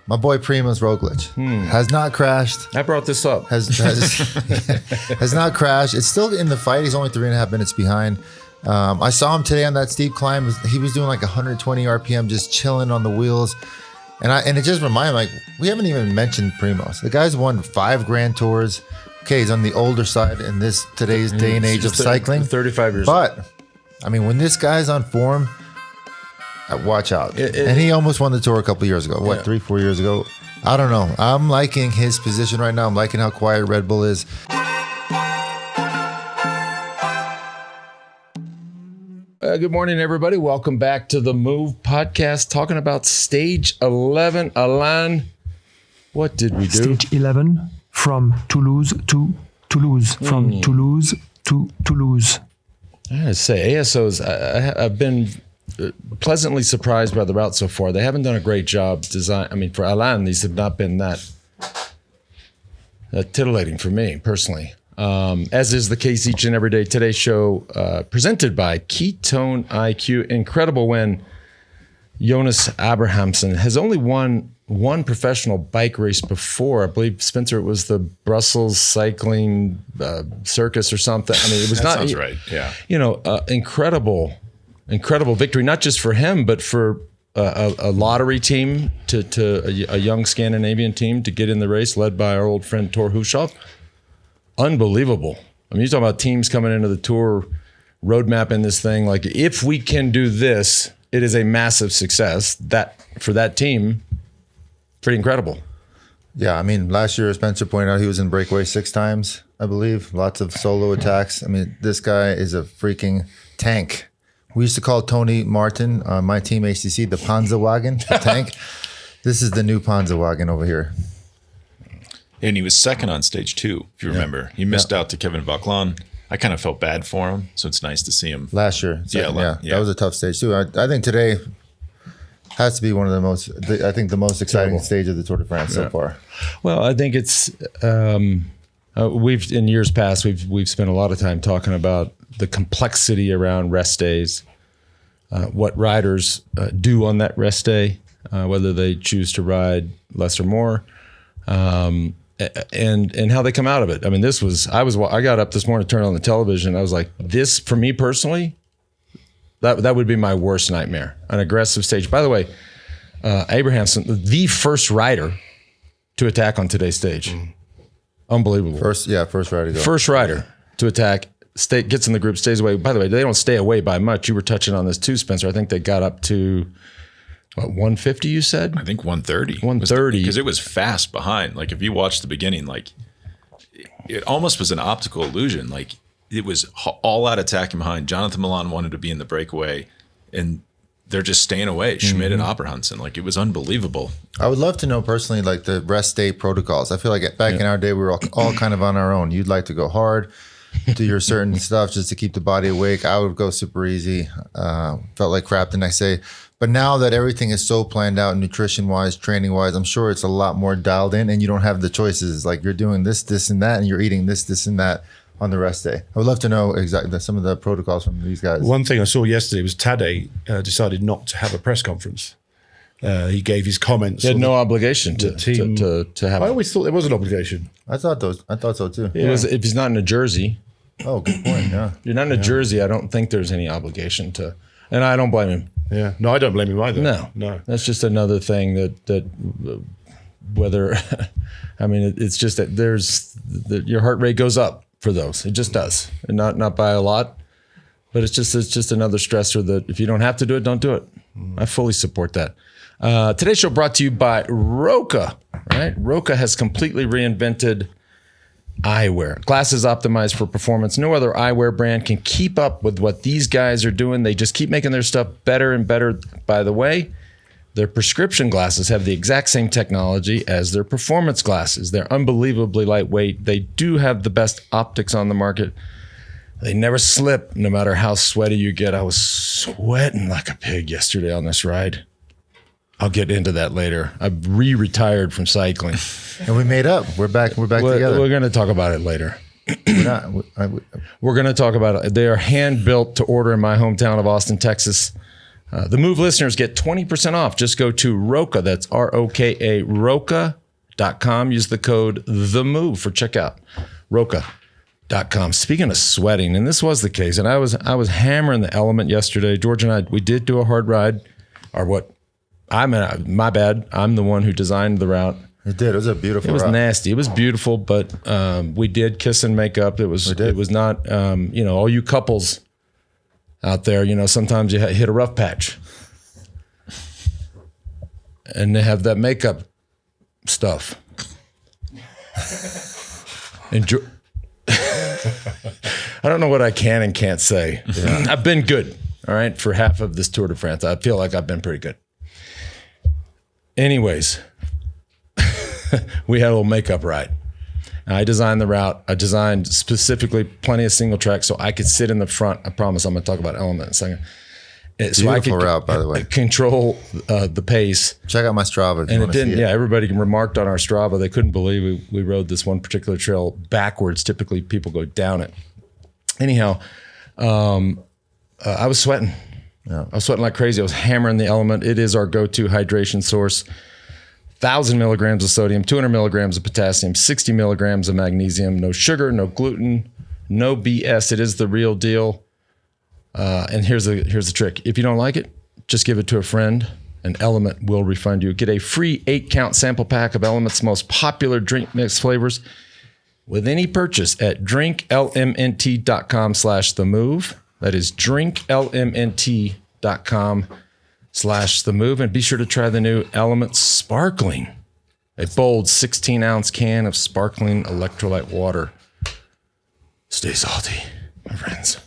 My boy Primoz Roglic has not crashed. I brought this up. Has not crashed. It's still in the fight. He's only 3.5 minutes behind. I saw him today on that steep climb. He was doing like 120 RPM, just chilling on the wheels. And it just reminded me, like, we haven't even mentioned Primoz. The guy's won 5 Grand Tours. Okay, he's on the older side in today's day and age of cycling. 35 years. But I mean, when this guy's on form, watch out. And he almost won the Tour a couple years ago. 3-4 years ago? I don't know. I'm liking his position right now. I'm liking how quiet Red Bull is. Good morning, everybody. Welcome back to the Move podcast, talking about Stage 11. Alain, what did we do? Stage 11, from Toulouse to Toulouse. From Toulouse to Toulouse. I gotta say, ASOs, I've been pleasantly surprised by the route so far. They haven't done a great job design. I mean, for Alain, these have not been that titillating for me personally. As is the case each and every day. Today's show presented by Ketone IQ. Incredible win. Jonas Abrahamsen has only won one professional bike race before. I believe, Spencer, it was the Brussels cycling circus or something. I mean, it was that sounds right. Yeah. You know, incredible victory, not just for him, but for a lottery team to a young Scandinavian team to get in the race led by our old friend Thor Hushovd. Unbelievable. I mean, you're talking about teams coming into the Tour, roadmap in this thing. Like, if we can do this, it is a massive success. That for that team, pretty incredible. Yeah, I mean, last year, Spencer pointed out, he was in breakaway 6 times, I believe. Lots of solo attacks. I mean, this guy is a freaking tank. We used to call Tony Martin, my team HCC, the Panzerwagen, the tank. This is the new Panzerwagen over here. And he was second on stage 2, if you remember. He missed out to Kevin Vauclin. I kind of felt bad for him, so it's nice to see him. Last year. Second, that was a tough stage too. I think today has to be one of the most exciting stage of the Tour de France so far. Well, I think it's we've in years past we've spent a lot of time talking about the complexity around rest days, what riders do on that rest day, whether they choose to ride less or more. And how they come out of it. I mean, I got up this morning, turned on the television. I was like, this, for me personally, that would be my worst nightmare. An aggressive stage. By the way, Abrahamsen, the first rider to attack on today's stage. Unbelievable. First rider. First rider to attack, gets in the group, stays away. By the way, they don't stay away by much. You were touching on this too, Spencer. I think they got up to 150, you said? I think 130. 130. Because it was fast behind. Like, if you watched the beginning, like, it almost was an optical illusion. Like, it was all out attacking behind. Jonathan Milan wanted to be in the breakaway, and they're just staying away. Schmid and Abrahamsen. Like, it was unbelievable. I would love to know personally, like, the rest day protocols. I feel like back in our day, we were all kind of on our own. You'd like to go hard, do your certain stuff just to keep the body awake. I would go super easy. Felt like crap the next day. But now that everything is so planned out, nutrition-wise, training-wise, I'm sure it's a lot more dialed in, and you don't have the choices. Like, you're doing this, and that, and you're eating this, and that on the rest day. I would love to know exactly some of the protocols from these guys. One thing I saw yesterday was Tadej decided not to have a press conference. He gave his comments. He had no obligation to have. I always thought there was an obligation. I thought so too. It was, if he's not in a jersey. Oh, good point. Yeah, you're not in a jersey. I don't think there's any obligation to, and I don't blame him. Yeah, no, I don't blame him either. No, that's just another thing that whether, I mean, it's just that your heart rate goes up for those. It just does, and not by a lot, but it's just another stressor that if you don't have to do it, don't do it. I fully support that. Today's show brought to you by Roka. Right, Roka has completely reinvented eyewear. Glasses optimized for performance. No other eyewear brand can keep up with what these guys are doing. They just keep making their stuff better and better. By the way, their prescription glasses have the exact same technology as their performance glasses. They're unbelievably lightweight. They do have the best optics on the market. They never slip, no matter how sweaty you get. I was sweating like a pig yesterday on this ride. I'll get into that later. I've retired from cycling. And we made up. We're back together. We're going to talk about it later. We're going to talk about it. They are hand-built to order in my hometown of Austin, Texas. The Move listeners get 20% off. Just go to Roka, that's ROKA, Roka.com. Use the code THEMOVE for checkout. Roka.com. Speaking of sweating, and this was the case, and I was hammering the element yesterday. George and we did do a hard ride, my bad. I'm the one who designed the route. It did. It was a beautiful. It was route. nasty. It was beautiful, but we did kiss and make up. It was not, all you couples out there, sometimes you hit a rough patch. And they have that makeup stuff. I don't know what I can and can't say. Yeah. I've been good, all right, for half of this Tour de France. I feel like I've been pretty good. Anyways, we had a little makeup ride. I designed the route. I designed specifically plenty of single track so I could sit in the front. I promise I'm going to talk about element in a second. So I could route, by the way. Control the pace. Check out my Strava. And it didn't. Yeah, everybody remarked on our Strava. They couldn't believe we rode this one particular trail backwards. Typically, people go down it. Anyhow, I was sweating. Yeah. I was sweating like crazy. I was hammering the element. It is our go-to hydration source. 1,000 milligrams of sodium, 200 milligrams of potassium, 60 milligrams of magnesium, no sugar, no gluten, no BS. It is the real deal. And here's the trick. If you don't like it, just give it to a friend. An Element will refund you. Get a free 8-count sample pack of Element's most popular drink mix flavors with any purchase at drinklmnt.com/themove. That is drinklmnt.com/themove. And be sure to try the new Element Sparkling, a bold 16-ounce can of sparkling electrolyte water. Stay salty, my friends.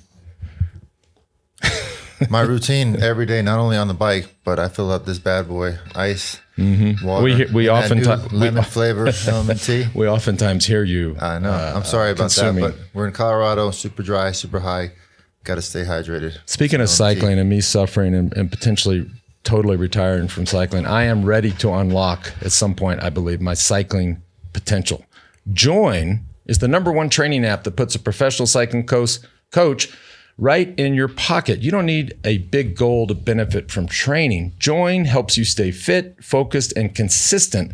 My routine every day, not only on the bike, but I fill up this bad boy, ice, water. We oftentimes lemon flavor element tea. We oftentimes hear you. I know. I'm sorry about consuming. that, but we're in Colorado, super dry, super high. Got to stay hydrated. Speaking of cycling and me suffering and potentially totally retiring from cycling, I am ready to unlock at some point, I believe, my cycling potential. Join is the #1 training app that puts a professional cycling coach right in your pocket. You don't need a big goal to benefit from training. Join helps you stay fit, focused, and consistent,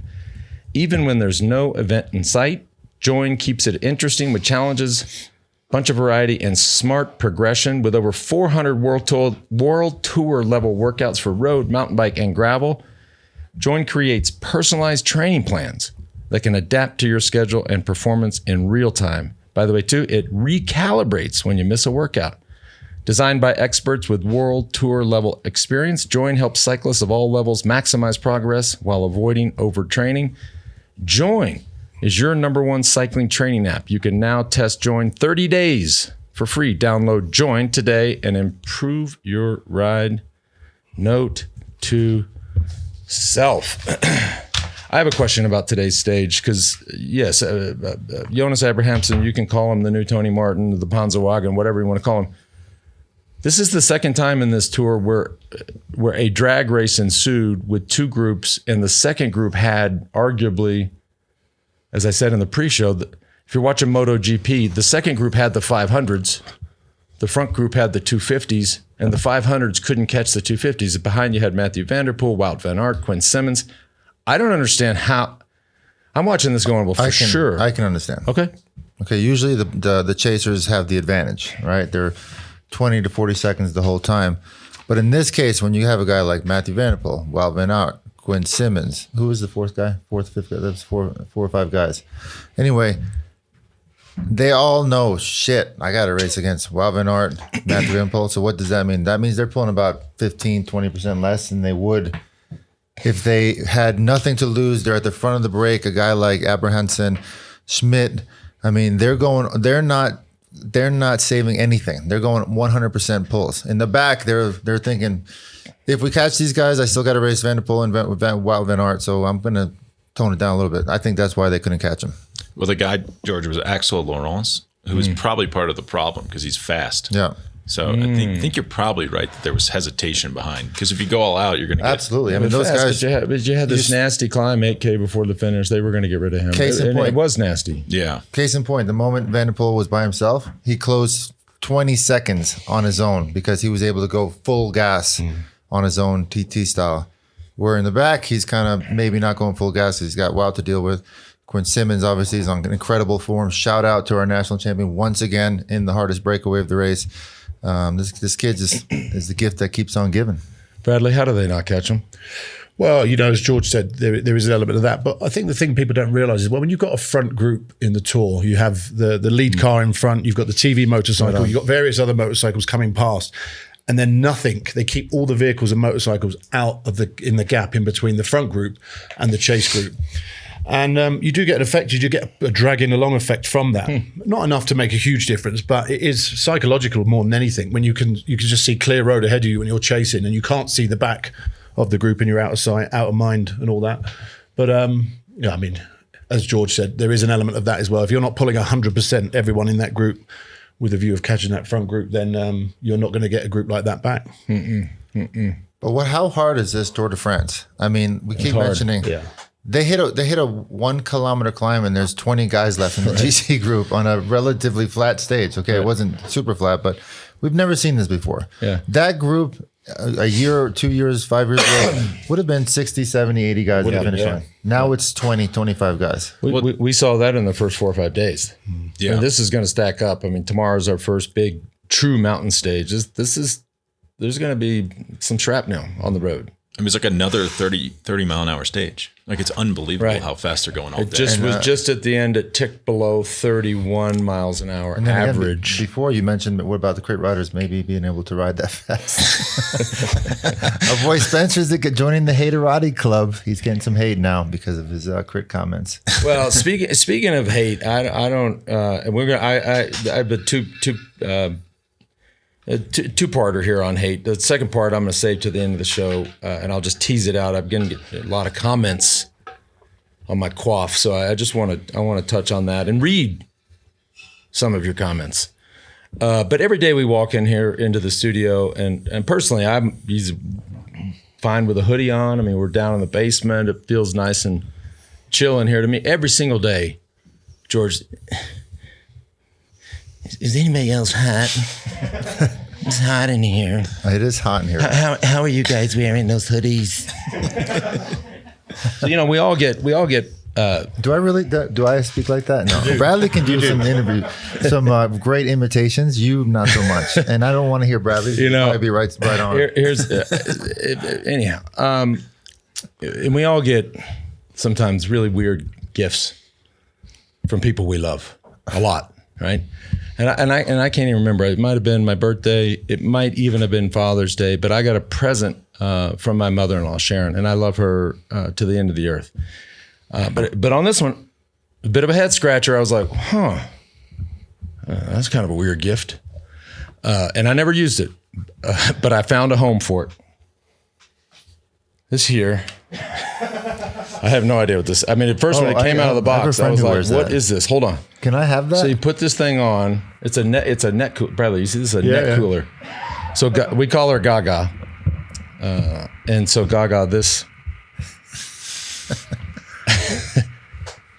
even when there's no event in sight. Join keeps it interesting with challenges, bunch of variety, and smart progression. With over 400 world tour level workouts for road, mountain bike, and gravel, Join creates personalized training plans that can adapt to your schedule and performance in real time. By the way, too, it recalibrates when you miss a workout. Designed by experts with world tour level experience, Join helps cyclists of all levels maximize progress while avoiding overtraining. Join is your #1 cycling training app. You can now test Join 30 days for free. Download Join today and improve your ride. Note to self. I have a question about today's stage because, yes, Jonas Abrahamsen, you can call him the new Tony Martin, the Panzerwagen, whatever you want to call him. This is the second time in this tour where a drag race ensued with two groups, and the second group had arguably, as I said in the pre-show, if you're watching MotoGP, the second group had the 500s, the front group had the 250s, and the 500s couldn't catch the 250s. Behind you had Mathieu van der Poel, Wout van Aert, Quinn Simmons. I don't understand how. I'm watching this going, well, sure. I can understand. Okay. Usually the chasers have the advantage, right? They're 20 to 40 seconds the whole time. But in this case, when you have a guy like Mathieu van der Poel, Wout van Aert, Quinn Simmons, who was the fourth, fifth guy? That's four or five guys. Anyway, they all know, shit, I got to race against Wout van Aert, Mathieu van der Poel. So what does that mean? That means they're pulling about 15, 20% less than they would if they had nothing to lose. They're at the front of the break. A guy like Abrahamsen, Schmid, I mean, they're not saving anything. They're going 100% pulls. In the back, they're thinking, if we catch these guys, I still got to race Van der Poel and Wout van Aert, so I'm going to tone it down a little bit. I think that's why they couldn't catch him. Well, the guy, George, was Axel Laurence, who was probably part of the problem because he's fast. Yeah. So I think you're probably right that there was hesitation behind, because if you go all out, you're going to get... Absolutely. I mean, those guys... But you had this nasty climb, 8K before the finish. They were going to get rid of him. Case in point. It was nasty. Yeah. Case in point, the moment Van der Poel was by himself, he closed 20 seconds on his own because he was able to go full gas on his own TT style. Where in the back, he's kind of maybe not going full gas. He's got Wout to deal with. Quinn Simmons obviously is on incredible form. Shout out to our national champion once again in the hardest breakaway of the race. This kid just is the gift that keeps on giving. Bradley, how do they not catch him? Well, you know, as George said, there is an element of that. But I think the thing people don't realise is, well, when you've got a front group in the Tour, you have the lead car in front, you've got the TV motorcycle, you've got various other motorcycles coming past, and then nothing. They keep all the vehicles and motorcycles out of in the gap in between the front group and the chase group. And you do get an effect, you do get a dragging along effect from that. Not enough to make a huge difference, but it is psychological more than anything. When you can just see clear road ahead of you when you're chasing, and you can't see the back of the group and you're out of sight, out of mind and all that. But yeah, I mean, as George said, there is an element of that as well. If you're not pulling 100% everyone in that group with a view of catching that front group, then you're not going to get a group like that back. But how hard is this Tour de France? I mean, we keep mentioning they hit a 1 kilometer climb and there's 20 guys left in the GC group on a relatively flat stage. Okay, it wasn't super flat, but we've never seen this before. Yeah. That group a year, 2 years, 5 years ago would have been 60, 70, 80 guys at the finish line. Now it's 20, 25 guys. We saw that in the first 4 or 5 days. Yeah. I mean, this is going to stack up. I mean, tomorrow's our first big true mountain stage. There's going to be some shrapnel on the road. I mean, it's like another 30 mile an hour stage. Like, it's unbelievable how fast they're going all It day. just was just at the end, it ticked below 31 miles an hour average. Before you mentioned, what about the crit riders maybe being able to ride that fast? Our boy Spencer's joining the Haterati club. He's getting some hate now because of his crit comments. Well, speaking of hate, I don't. We're gonna. I have a two-parter here on hate. The second part I'm going to save to the end of the show, and I'll just tease it out. I'm going to get a lot of comments on my quaff, so I want to touch on that and read some of your comments. But every day we walk in here into the studio, and personally, he's fine with a hoodie on. I mean, we're down in the basement. It feels nice and chill in here to me. Every single day, George. Is anybody else hot? It's hot in here. It is hot in here. How are you guys wearing those hoodies? So, you know, we all get. Do I speak like that? No. Bradley can do some great imitations. You not so much, and I don't want to hear Bradley. You know, I'd be right on. Here's anyhow, and we all get sometimes really weird gifts from people we love a lot, right? And I can't even remember. It might have been my birthday. It might even have been Father's Day. But I got a present from my mother-in-law, Sharon, and I love her to the end of the earth. But on this one, a bit of a head scratcher. I was like, that's kind of a weird gift. And I never used it, but I found a home for it. This here. I have no idea what this. I mean, at first when it came out of the box, I was like, "What is this?" Hold on. Can I have that? So you put this thing on. It's a net cooler. Bradley, you see this is a net cooler. So we call her Gaga, and so Gaga, this.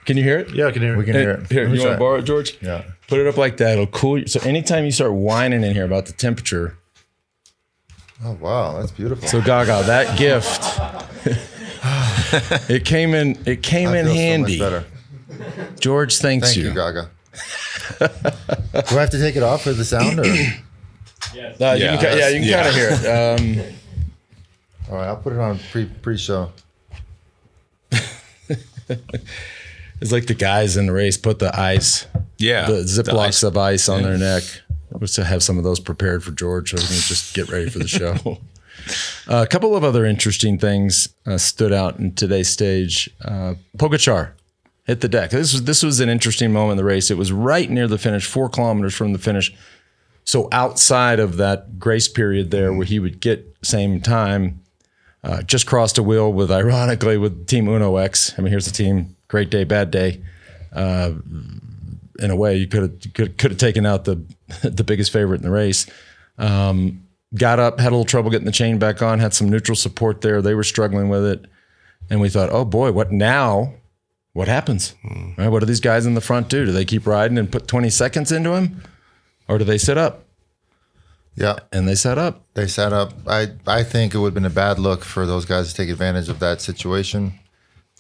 Can you hear it? Yeah, I can hear it. We can hear it. Here, you want to borrow it, George? Yeah. Put it up like that. It'll cool you. So anytime you start whining in here about the temperature. Oh wow, that's beautiful. So Gaga, that gift. It came in handy. So much better. George, thank you, Gaga. Do I have to take it off for the sound? Or? You can kind of hear it. All right, I'll put it on pre-show. It's like the guys in the race put the ice, the Ziplocs of ice on their neck. I wish to have some of those prepared for George so we can just get ready for the show. A couple of other interesting things stood out in today's stage. Pogačar hit the deck. This was an interesting moment in the race. It was right near the finish, 4 kilometers from the finish. So outside of that grace period there where he would get same time, just crossed a wheel ironically with Team Uno X. I mean, here's the team, great day, bad day. In a way, you could have taken out the biggest favorite in the race. Got up, had a little trouble getting the chain back on, had some neutral support there. They were struggling with it. And we thought, oh boy, what now? What happens? Right? What do these guys in the front do? Do they keep riding and put 20 seconds into him? Or do they sit up? Yeah. and they sat up. They sat up. I think it would have been a bad look for those guys to take advantage of that situation.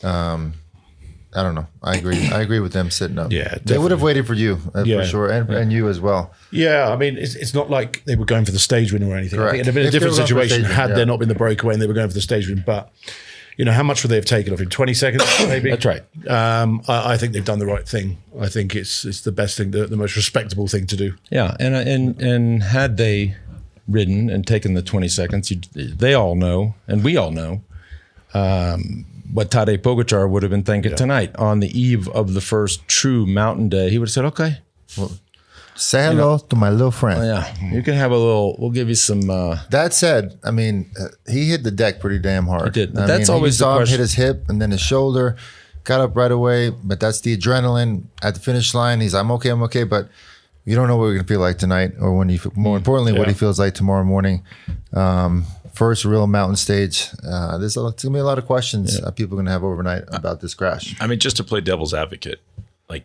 I don't know. I agree with them sitting up. Yeah, they would have waited for you Yeah. for sure, and you as well. Yeah, I mean, it's not like they were going for the stage win or anything. I think it'd have been a If they different were going for the situation stage win, had yeah. there not been the breakaway and they were going for the stage win. But, how much would they have taken off him? 20 seconds, maybe? That's right. I think they've done the right thing. I think it's the best thing, the most respectable thing to do. Yeah, and had they ridden and taken the 20 seconds, they all know, and we all know, what Tadej Pogačar would have been thinking tonight on the eve of the first true mountain day. He would have said, okay, Say hello to my little friend. yeah, you can have a little, we'll give you some... That said, I mean, he hit the deck pretty damn hard. He did. I That's mean, always you saw the him question. hit his hip and then his shoulder, got up right away. But that's the adrenaline at the finish line. He's, I'm okay. But you don't know what we're gonna feel like tonight, or when you, more importantly, what he feels like tomorrow morning. First real mountain stage. There's gonna be a lot of questions people are gonna have overnight about this crash. I mean, just to play devil's advocate, like,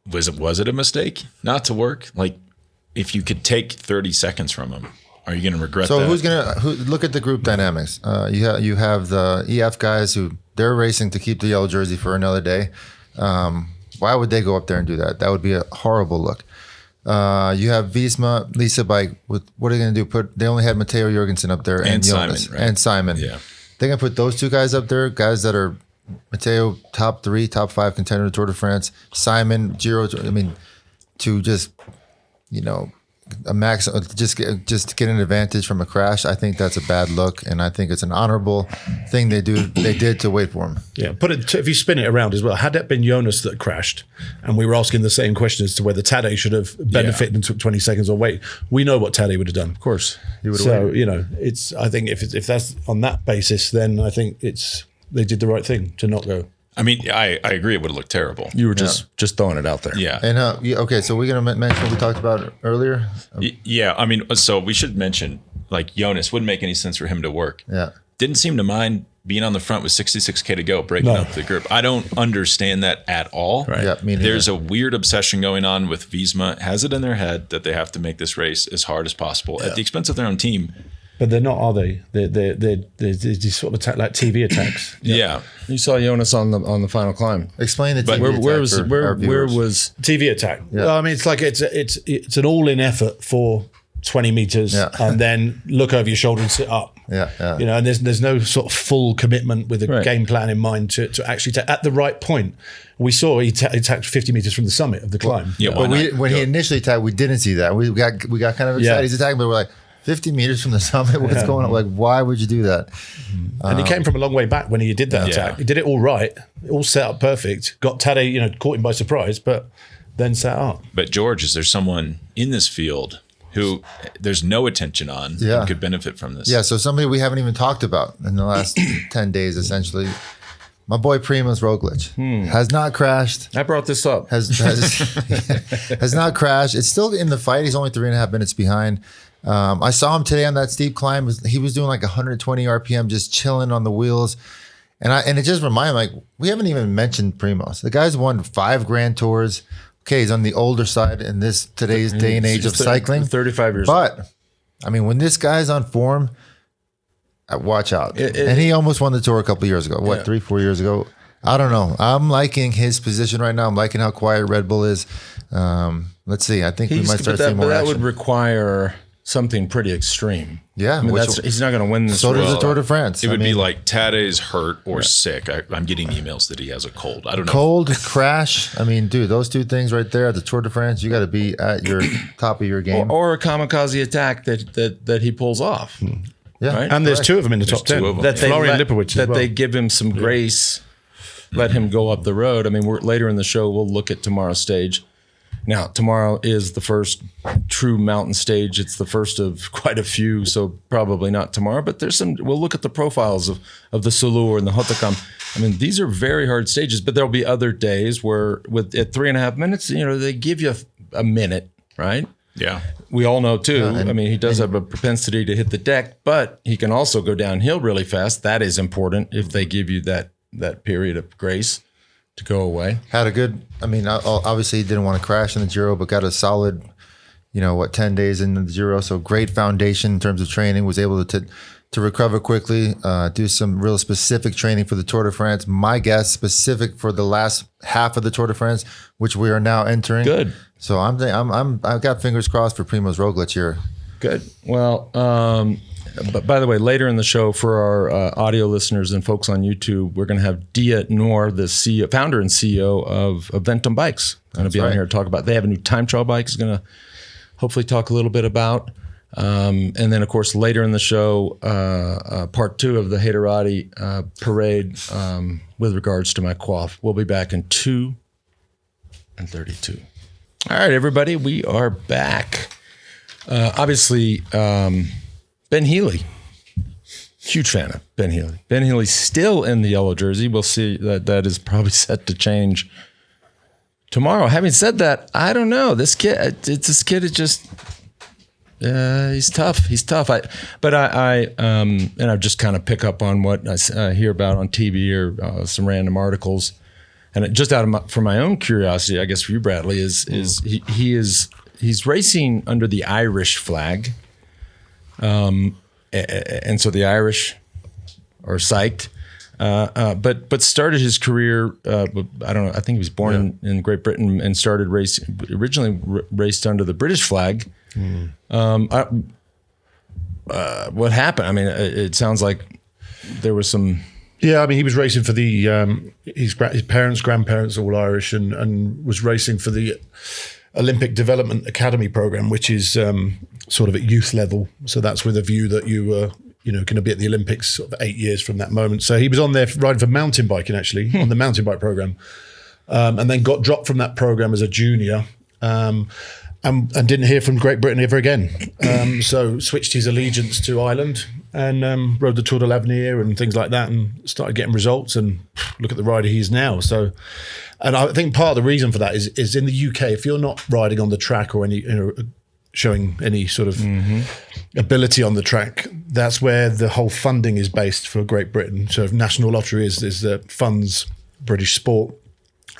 was it a mistake not to work? Like, if you could take 30 seconds from him, are you going to regret that? So look at the group dynamics? You have the EF guys who they're racing to keep the yellow jersey for another day. Why would they go up there and do that? That would be a horrible look. You have Visma, Lisa Bike. What are they going to do? They only had Mathieu Jorgensen up there and Jonas Simon, right? and Simon. Yeah, they're going to put those two guys up there, guys that are Mathieu top 3, top 5 contender to Tour de France. Simon, Giro. I mean, to just a max, just get an advantage from a crash. I think that's a bad look, and I think it's an honorable thing they did to wait for him. Yeah, if you spin it around as well, had that been Jonas that crashed, and we were asking the same question as to whether Tadej should have benefited and took 20 seconds or wait, we know what Tadej would have done. Of course. He would have waited. It's. I think if that's on that basis, then I think they did the right thing to not go. I mean, I agree. It would have looked terrible. You were just throwing it out there. Yeah. And okay, so we're gonna mention what we talked about earlier. Yeah. I mean, so we should mention, like, Jonas wouldn't make any sense for him to work. Yeah. Didn't seem to mind being on the front with 66K to go, breaking up the group. I don't understand that at all. Right. Yeah, me neither. There's a weird obsession going on with Visma. Has it in their head that they have to make this race as hard as possible at the expense of their own team. But they're not, are they? They're these sort of attack, like TV attacks. Yeah. You saw Jonas on the final climb. Explain the TV Where attack for our where viewers. was TV attack. Yeah. Well, I mean, it's like it's an all-in effort for 20 meters, and then look over your shoulder and sit up. Yeah. And there's no sort of full commitment with a game plan in mind to actually at the right point. We saw he attacked 50 meters from the summit of the climb. Yeah. But when he initially attacked, we didn't see that. We got kind of excited. Yeah. He's attacking, but we're like 50 meters from the summit. What's going on? Like, why would you do that? And he came from a long way back when he did that attack. He did it all right, all set up perfect. Got Tadej, caught him by surprise, but then sat up. But George, is there someone in this field who there's no attention on and could benefit from this? Yeah, so somebody we haven't even talked about in the last 10 days, essentially. My boy Primoz Roglic has not crashed. I brought this up. Has not crashed. It's still in the fight. He's only 3.5 minutes behind. I saw him today on that steep climb. He was doing like 120 RPM, just chilling on the wheels. And it just reminded me, like, we haven't even mentioned Primoz. The guy's won 5 Grand Tours. Okay, he's on the older side in today's day and age of cycling. 35 years But, I mean, when this guy's on form, watch out. And he almost won the Tour a couple of years ago. 3-4 years ago? I don't know. I'm liking his position right now. I'm liking how quiet Red Bull is. Let's see. I think we might start seeing more that action. would require something pretty extreme. Yeah, I mean, he's not going to win this. So does the Tour de France. It would be like Tadej's hurt or sick. I'm getting emails that he has a cold. I don't know. Cold, crash. I mean, dude, those 2 things right there at the Tour de France, you got to be at your top of your game. Or a kamikaze attack that he pulls off. Yeah, right? And there's 2 of them in the top 10. 2 of them. That they Florian let- Lipowicz as that well. they give him some grace, let him go up the road. I mean, later in the show, we'll look at tomorrow's stage. Now, tomorrow is the first true mountain stage. It's the first of quite a few, so probably not tomorrow. But we'll look at the profiles of the Sulur and the HAUTACAM. I mean, these are very hard stages, but there'll be other days where at 3.5 minutes, they give you a minute, right? Yeah. We all know too. I mean, he does have a propensity to hit the deck, but he can also go downhill really fast. That is important if they give you that period of grace to go away. Had a good, I mean, obviously he didn't want to crash in the Giro, but got a solid, 10 days in the Giro. So great foundation in terms of training, was able to recover quickly, do some real specific training for the Tour de France. My guess, specific for the last half of the Tour de France, which we are now entering. Good. So I've got fingers crossed for Primož Roglic here. Good. Well, but by the way, later in the show for our audio listeners and folks on YouTube, we're going to have Diaa Nour, the founder and CEO of Ventum Bikes, going to be on here to talk about. They have a new time trial bike. He's going to hopefully talk a little bit about. And then, of course, later in the show, part 2 of the Haterati parade with regards to my coif. We'll be back in 2:32. All right, everybody, we are back. Obviously, Ben Healey, huge fan of Ben Healey. Ben Healey's still in the yellow jersey. We'll see that is probably set to change tomorrow. Having said that, I don't know. This kid is just... he's tough. He's tough. I just kind of pick up on what I hear about on TV or some random articles, and just for my own curiosity, I guess for you, Bradley, he's racing under the Irish flag, and so the Irish are psyched. But started his career. I don't know. I think he was born in Great Britain and started racing. Originally raced under the British flag. What happened? I mean, it sounds like there was some. Yeah, I mean, he was racing for the his parents, grandparents, all Irish, and was racing for the Olympic Development Academy program, which is sort of at youth level. So that's with a view that you were, going to be at the Olympics sort of 8 years from that moment. So he was on there riding for mountain biking, actually, on the mountain bike program, and then got dropped from that program as a junior. And didn't hear from Great Britain ever again. So switched his allegiance to Ireland and rode the Tour de l'Avenir and things like that, and started getting results. And look at the rider he is now. So, and I think part of the reason for that is in the UK, if you're not riding on the track or any showing any sort of ability on the track, that's where the whole funding is based for Great Britain. So National Lottery is that funds British sport.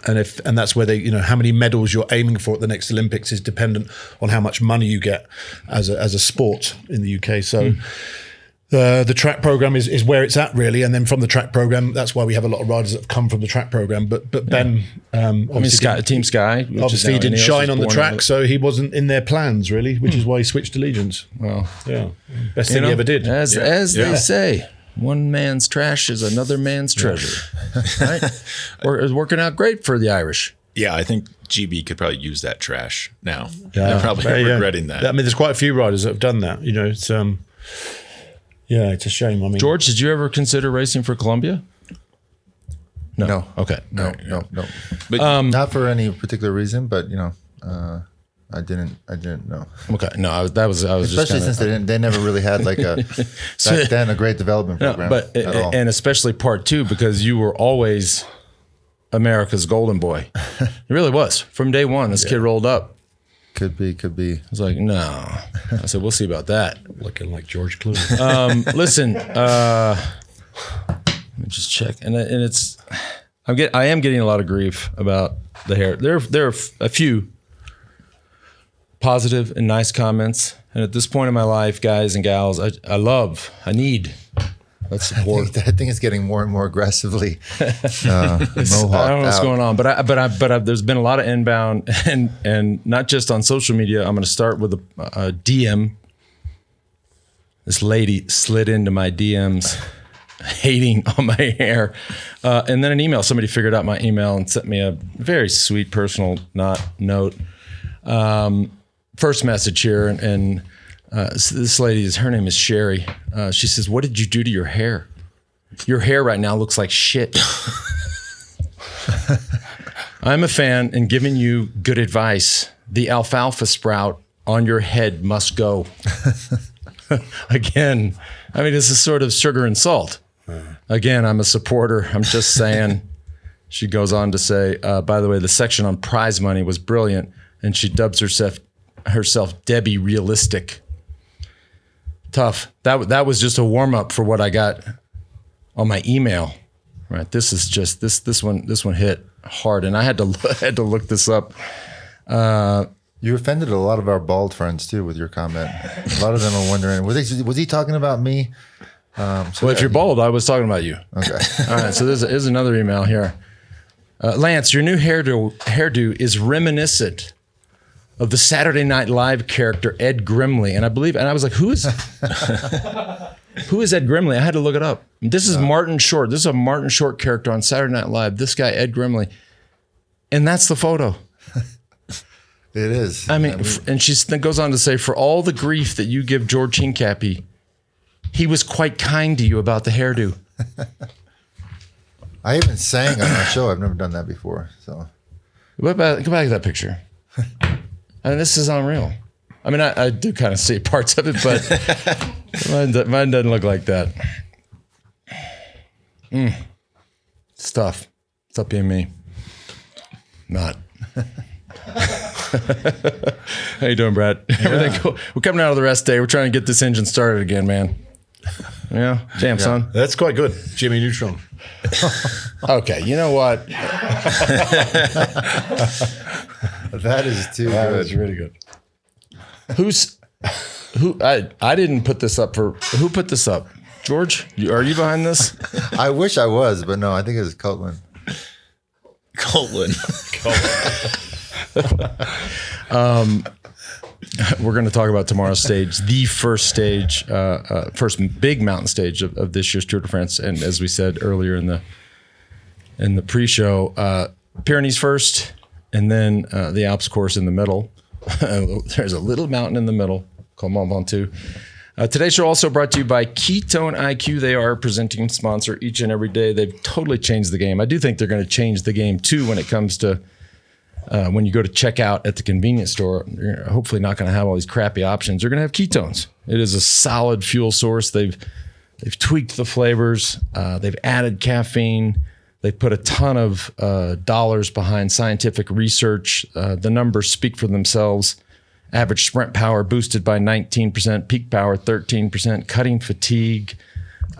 And that's where they, how many medals you're aiming for at the next Olympics is dependent on how much money you get as a sport in the UK. So the track program is where it's at, really. And then from the track program, that's why we have a lot of riders that have come from the track program. But Ben, Team Sky, obviously he didn't shine on the track, so he wasn't in their plans, really, which is why he switched allegiance. Well, yeah, best thing he ever did. As they say. One man's trash is another man's treasure. Right? It's working out great for the Irish. Yeah, I think GB could probably use that trash now. Yeah. They're probably regretting that. I mean, there's quite a few riders that have done that. It's it's a shame. I mean, George, did you ever consider racing for Colombia? No. Okay. No. But Not for any particular reason, but I didn't know. Okay, no, I was especially just since they never really had like back then a great development program. At all. And especially part 2, because you were always America's golden boy. It really was from day one. This kid rolled up. Could be. I was like, no. I said, we'll see about that. Looking like George Clooney. Listen, let me just check, and it's I am getting a lot of grief about the hair. There are a few positive and nice comments. And at this point in my life, guys and gals, I need that support. I think it's getting more and more aggressively mohawked. I don't know what's going on, but there's been a lot of inbound and not just on social media. I'm going to start with a DM. This lady slid into my DMs hating on my hair. And then an email. Somebody figured out my email and sent me a very sweet personal note. First message here, and this lady her name is Sherry. She says, "What did you do to your hair? Your hair right now looks like shit." I'm a fan and giving you good advice. The alfalfa sprout on your head must go. Again, I mean, this is sort of sugar and salt. Again, I'm a supporter. I'm just saying. She goes on to say, by the way, the section on prize money was brilliant, and she dubs herself Debbie Realistic. Tough. That was just a warm up for what I got on my email. Right. This is just this one hit hard, and I had to look this up. You offended a lot of our bald friends too with your comment. A lot of them are wondering, was he talking about me? Well, if you're bald, I was talking about you. Okay. All right. So there's another email here. Lance, your new hairdo is reminiscent of the Saturday Night Live character Ed Grimley, and I was like, who is Ed Grimley? I had to look it up. This is Martin Short. This is a Martin Short character on Saturday Night Live. This guy Ed Grimley, and that's the photo. It is. I mean, and she goes on to say, for all the grief that you give George Hincapie, he was quite kind to you about the hairdo. I even sang on our show. I've never done that before. So, Go back to that picture. I mean, this is unreal. I mean, I do kind of see parts of it, but mine doesn't look like that. Stuff. Stop being me. Not. How you doing, Brad? Everything cool? We're coming out of the rest day. We're trying to get this engine started again, man. Yeah, damn, son. That's quite good, Jimmy Neutron. Okay, you know what? that is too That good. was really good. Who? I didn't put this up for. Who put this up? George? Are you behind this? I wish I was, but no, I think it was Copeland. We're going to talk about tomorrow's stage, the first stage, first big mountain stage of this year's Tour de France. And as we said earlier in the pre-show, Pyrenees first, and then the Alps course in the middle. There's a little mountain in the middle called Mont Ventoux. Today's show also brought to you by Ketone IQ. They are presenting sponsor each and every day. They've totally changed the game. I do think they're going to change the game too when it comes to when you go to check out at the convenience store. You're hopefully not going to have all these crappy options. You're going to have ketones. It is a solid fuel source. They've tweaked the flavors. They've added caffeine. They've put a ton of dollars behind scientific research. The numbers speak for themselves. Average sprint power boosted by 19%, peak power 13%, cutting fatigue,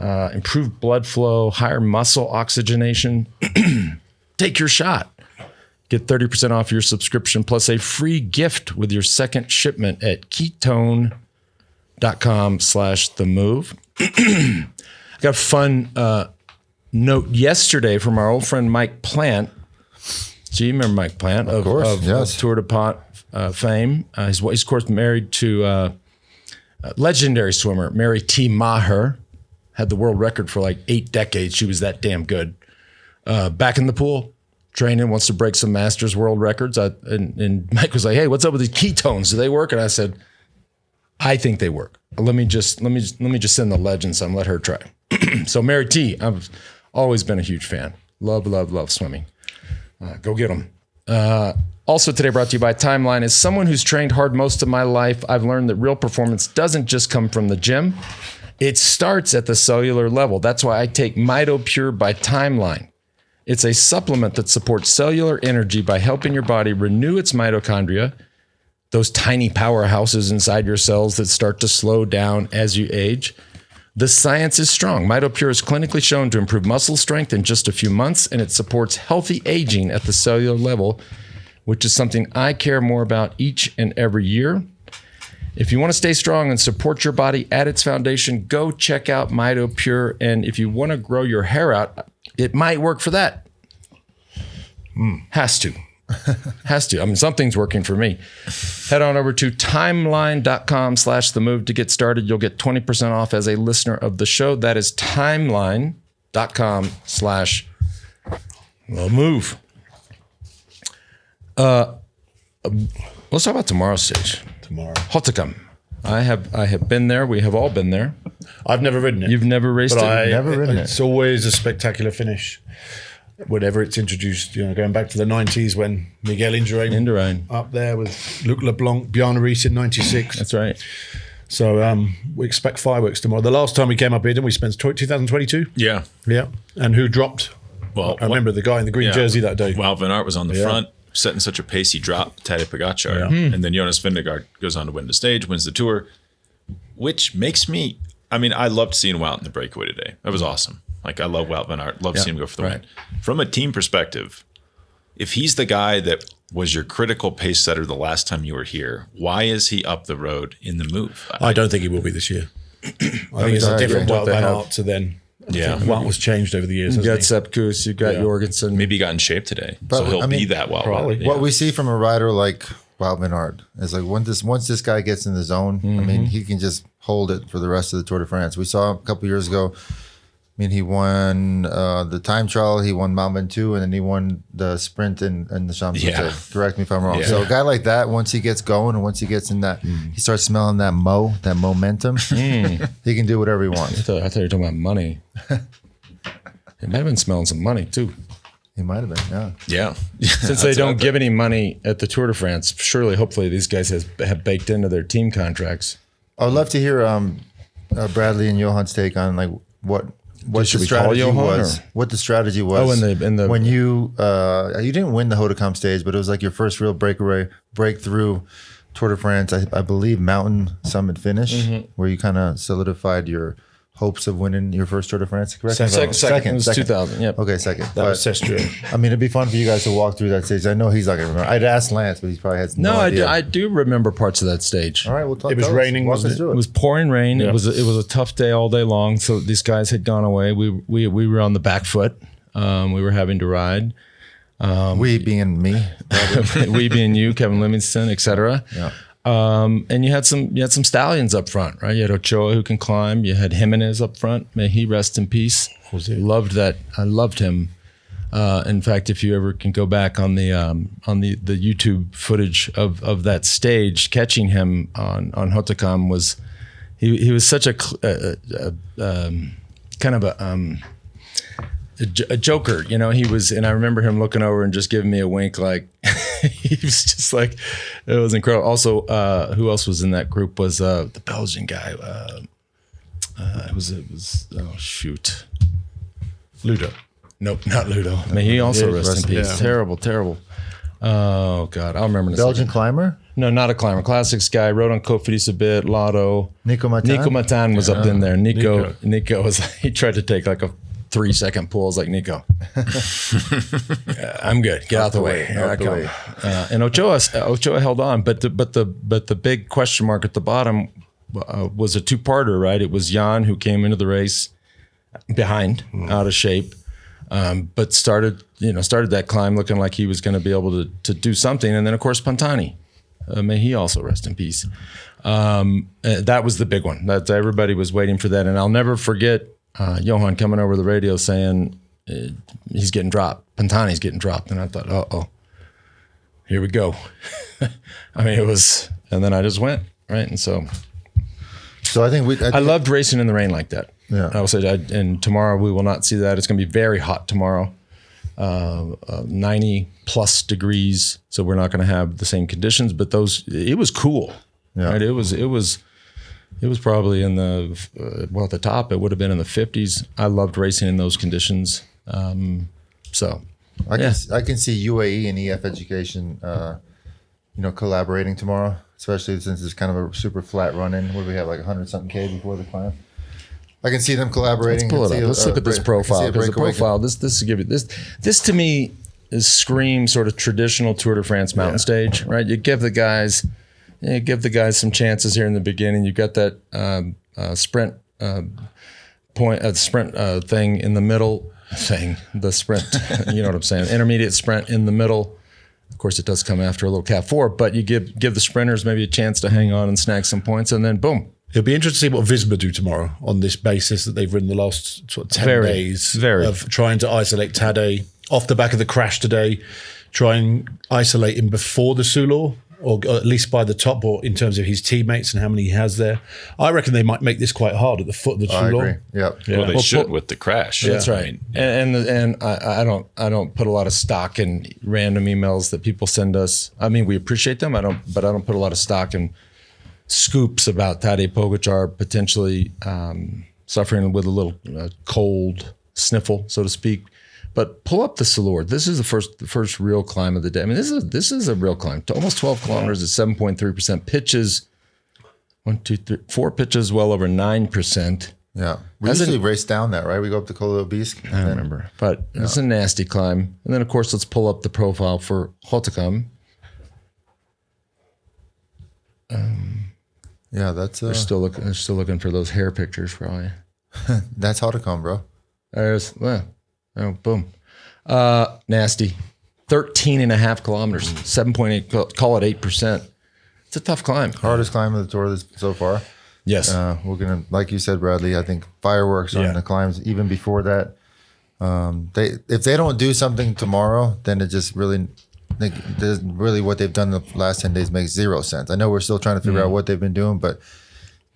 improved blood flow, higher muscle oxygenation. Take your shot. Get 30% off your subscription plus a free gift with your second shipment at ketone.com/themove. I got a fun note yesterday from our old friend Mike Plant. Do you remember Mike Plant of Tour de Pot fame? He's of course married to legendary swimmer Mary T. Maher. Had the world record for like 8 decades. She was that damn good. Back in the pool, training, wants to break some Masters world records. And Mike was like, "Hey, what's up with these ketones? Do they work?" And I said, "I think they work. Let me just send the legend some. Let her try." So Mary T, I've always been a huge fan. Love swimming. Go get them. Also today brought to you by Timeline. As someone who's trained hard most of my life, I've learned that real performance doesn't just come from the gym. It starts at the cellular level. That's why I take MitoPure by Timeline. It's a supplement that supports cellular energy by helping your body renew its mitochondria, those tiny powerhouses inside your cells that start to slow down as you age. The science is strong. MitoPure is clinically shown to improve muscle strength in just a few months, and it supports healthy aging at the cellular level, which is something I care more about each and every year. If you want to stay strong and support your body at its foundation, go check out MitoPure. And if you want to grow your hair out, it might work for that. Has to. I mean, something's working for me. Head on over to timeline.com/themove to get started. You'll get 20% off as a listener of the show. That is timeline.com/themove. Let's talk about tomorrow's stage. Tomorrow. HAUTACAM. I have been there. We have all been there. I've never ridden it. You've never raced it? Never ridden it. It's always a spectacular finish. Whenever it's introduced, going back to the 90s when Miguel Indurain up there with Luc Leblanc, Bjarne Riis in 96. That's right. So we expect fireworks tomorrow. The last time we came up here, didn't we spend 2022? Yeah. Yeah. And who dropped? Well, I remember the guy in the green jersey that day. Wout van Aert was on the front, setting such a pace he dropped Tadej Pogačar. And then Jonas Vingegaard goes on to win the stage, wins the Tour, which makes me, I loved seeing Wout in the breakaway today. That was awesome. Like, I love Wout van Aert. Love seeing him go for the win. From a team perspective, if he's the guy that was your critical pace setter the last time you were here, why is he up the road in the move? I don't think he will be this year. I think it's a different Wout van Aert to then. Yeah. Wout was changed over the years. You got Sepp Kuss, you got Jorgensen. Maybe he got in shape today, But, so he'll I mean, be that well. probably. Yeah. What we see from a rider like Wout van Aert is like once this guy gets in the zone, I mean, he can just hold it for the rest of the Tour de France. We saw a couple years ago. I mean, he won the time trial, he won Mont Ventoux, and then he won the sprint in the Champs-Élysées. Yeah. Correct me if I'm wrong. Yeah. So a guy like that, once he gets going and once he gets in that, he starts smelling that momentum, he can do whatever he wants. I thought you were talking about money. He might have been smelling some money too. He might have been, yeah. Yeah. Since they don't give any money at the Tour de France, surely, hopefully, these guys have baked into their team contracts. I would love to hear Bradley and Johan's take on like what Should the we call strategy Johan, was. or? What the strategy was. Oh, in the when you didn't win the HAUTACAM stage, but it was like your first real breakthrough Tour de France. I believe mountain summit finish, where you kind of solidified your hopes of winning your first Tour de France. Correct? Second. It was 2000. Yep. Okay, second. That was Sestrio. I mean, it'd be fun for you guys to walk through that stage. I know he's not going to remember. I'd ask Lance, but he's probably had no idea. I do remember parts of that stage. All right, well, It was raining, wasn't it? It was pouring rain. Yeah. It was a tough day all day long. So these guys had gone away. We were on the back foot. We were having to ride. We being me. We being you, Kevin Livingston, etc. Yeah. And you had some stallions up front, right? You had Ochoa who can climb. You had Jimenez up front. May he rest in peace. Loved that. I loved him. In fact, if you ever can go back on the YouTube footage of that stage, catching him on HAUTACAM was he was such a kind of a joker, you know. He was, and I remember him looking over and just giving me a wink, like he was just like, it was incredible. Also, who else was in that group was the Belgian guy. It was oh shoot, Ludo. nope, not Ludo. May he also rest in peace. Yeah. Terrible. Oh God, I'll remember. In a Belgian second. climber? No, not a climber. Classics guy. Rode on Cofidis a bit. Lotto. Nico Matan? Nico Matan was up in there. Nico was. He tried to take like a 3-second pull. I was like, Nico, I'm good. Get out the way. Here I come. And Ochoa held on, but the big question mark at the bottom was a two-parter, right? It was Jan who came into the race behind, out of shape, but started that climb looking like he was going to be able to do something, and then of course Pantani. May he also rest in peace. That was the big one. That everybody was waiting for that, and I'll never forget Johan coming over the radio saying he's getting dropped. Pantani's getting dropped, and I thought, oh, here we go. I mean, it was, and then I just went right, and so I think I loved racing in the rain like that. Yeah. I will say that, and tomorrow we will not see that. It's going to be very hot tomorrow. 90 plus degrees, so we're not going to have the same conditions, but it was cool. Yeah. Right? It was probably in the at the top it would have been in the 50s. I loved racing in those conditions. So I can see UAE and EF Education collaborating tomorrow, especially since it's kind of a super flat run-in. What do we have, like 100-something K before the climb? I can see them collaborating. Let's pull it up. Let's look at this profile, because the profile, this give you this to me is scream sort of traditional Tour de France mountain stage, right? You give the guys some chances here in the beginning. You got that sprint thing in the middle. The sprint, you know what I'm saying? Intermediate sprint in the middle. Of course, it does come after a little Cat 4, but you give the sprinters maybe a chance to hang on and snag some points, and then boom. It'll be interesting to see what Visma do tomorrow on this basis that they've ridden the last 10 days of trying to isolate Tadej off the back of the crash today, try and isolate him before the Soulor, or at least by the top, or in terms of his teammates and how many he has there. I reckon they might make this quite hard at the foot of the Soulor. I agree. Yep. Well, they should with the crash. That's right. I mean, and I don't put a lot of stock in random emails that people send us. I mean, we appreciate them. I don't put a lot of stock in scoops about Tadej Pogačar potentially suffering with a little cold sniffle, so to speak. But pull up the Soulor. This is the first real climb of the day. I mean, this is a real climb. Almost 12 kilometers at 7.3%. Pitches, 4 pitches, well over 9%. Yeah. We As usually race down that, right? We go up to Col d'Aubisque. I remember. But it's a nasty climb. And then, of course, let's pull up the profile for HAUTACAM. Yeah, that's They're still looking for those hair pictures, probably. that's HAUTACAM, bro. There's, boom. Nasty. 13.5 kilometers, 7.8, call it 8%. It's a tough clim. Hardest climb of the tour so far. Yes. We're gonna, like you said, Bradley. I think fireworks on the climbs. Even before that, if they don't do something tomorrow, then it just really, what they've done the last 10 days makes zero sense. I know we're still trying to figure out what they've been doing, but